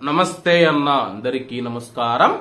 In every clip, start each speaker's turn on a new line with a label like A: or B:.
A: నమస్తే అన్న అందరికీ నమస్కారం.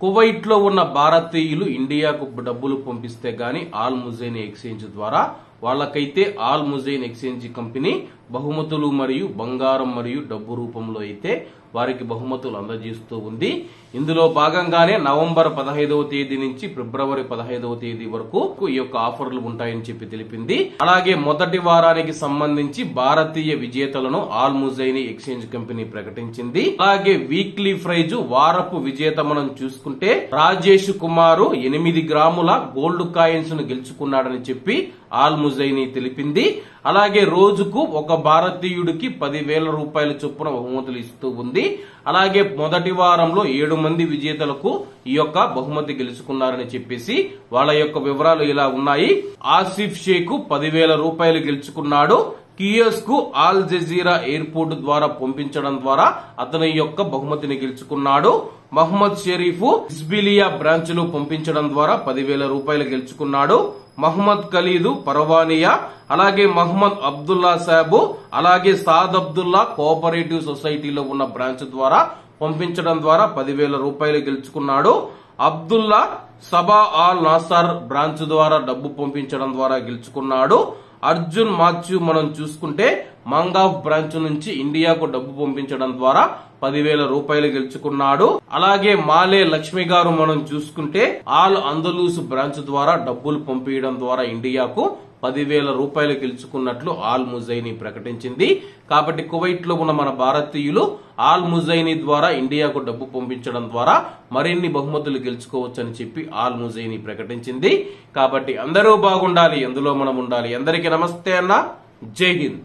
A: కువైట్ లో ఉన్న భారతీయులు ఇండియాకు డబ్బులు పంపిస్తే గాని ఆల్ ముజైన్ ఎక్స్చేంజ్ ద్వారా వాళ్ళకైతే ఆల్ ముజైన్ ఎక్స్చేంజ్ కంపెనీ బహుమతులు మరియు బంగారం మరియు డబ్బు రూపంలో అయితే వారికి బహుమతులు అందజేస్తూ ఉంది. ఇందులో భాగంగానే నవంబర్ 15వ తేదీ నుంచి ఫిబ్రవరి 15వ తేదీ వరకు ఈ యొక్క ఆఫర్లు ఉంటాయని చెప్పి తెలిపింది. అలాగే మొదటి వారానికి సంబంధించి భారతీయ విజేతలను ఆల్ ముజైన్ ఎక్స్చేంజ్ కంపెనీ ప్రకటించింది. అలాగే వీక్లీ ప్రైజ్ వారపు విజేత మనం చూసుకుంటే రాజేష్ కుమార్ 8 గ్రాముల గోల్డ్ కాయిన్స్ ను గెలుచుకున్నాడని చెప్పి ఆల్ ముజైన్ తెలిపింది. అలాగే రోజుకు ఒక భారతీయుడికి 10,000 రూపాయల చొప్పున బహుమతులు ఇస్తూ ఉంది. అలాగే మొదటి వారంలో 7 మంది విజేతలకు ఈ యొక్క బహుమతి గెలుచుకున్నారని చెప్పేసి వాళ్ళ యొక్క వివరాలు ఇలా ఉన్నాయి. ఆసిఫ్ షేక్ 10,000 రూపాయలు గెలుచుకున్నాడు. కియోస్ కు ఆల్ జజీరా ఎయిర్పోర్ట్ ద్వారా పంపించడం ద్వారా అతని యొక్క బహుమతిని గెలుచుకున్నాడు. మహమ్మద్ షరీఫ్ ఇస్బిలియా బ్రాంచ్ లో పంపించడం ద్వారా 10,000 రూపాయలు గెలుచుకున్నాడు. మహమ్మద్ ఖలీదు పర్వానియా, అలాగే మహమ్మద్ అబ్దుల్లా సాబు, అలాగే సాద్ అబ్దుల్లా కోఆపరేటివ్ సొసైటీలో ఉన్న బ్రాంచ్ ద్వారా పంపించడం ద్వారా 10,000 రూపాయలు గెలుచుకున్నాడు. అబ్దుల్లా సబా ఆల్ నాసర్ బ్రాంచ్ ద్వారా డబ్బు పంపించడం ద్వారా గెలుచుకున్నాడు. అర్జున్ మాథ్యూ మనం చూసుకుంటే మంగాఫ్ బ్రాంచ్ నుంచి ఇండియాకు డబ్బు పంపించడం ద్వారా 10,000 రూపాయలు గెలుచుకున్నాడు. అలాగే మాలే లక్ష్మి గారు మనం చూసుకుంటే ఆల్ అందలూస్ బ్రాంచ్ ద్వారా డబ్బులు పంపించడం ద్వారా ఇండియాకు 10,000 రూపాయలు గెలుచుకున్నట్లు ఆల్ ముజైన్ ప్రకటించింది. కాబట్టి కువైట్ లో ఉన్న మన భారతీయులు ఆల్ ముజైన్ ద్వారా ఇండియాకు డబ్బు పంపించడం ద్వారా మరిన్ని బహుమతులు గెలుచుకోవచ్చని చెప్పి ఆల్ ముజైన్ ప్రకటించింది. కాబట్టి అందరూ బాగుండాలి, ఎందులో మనం ఉండాలి. అందరికీ నమస్తే అన్న, జై హింద్.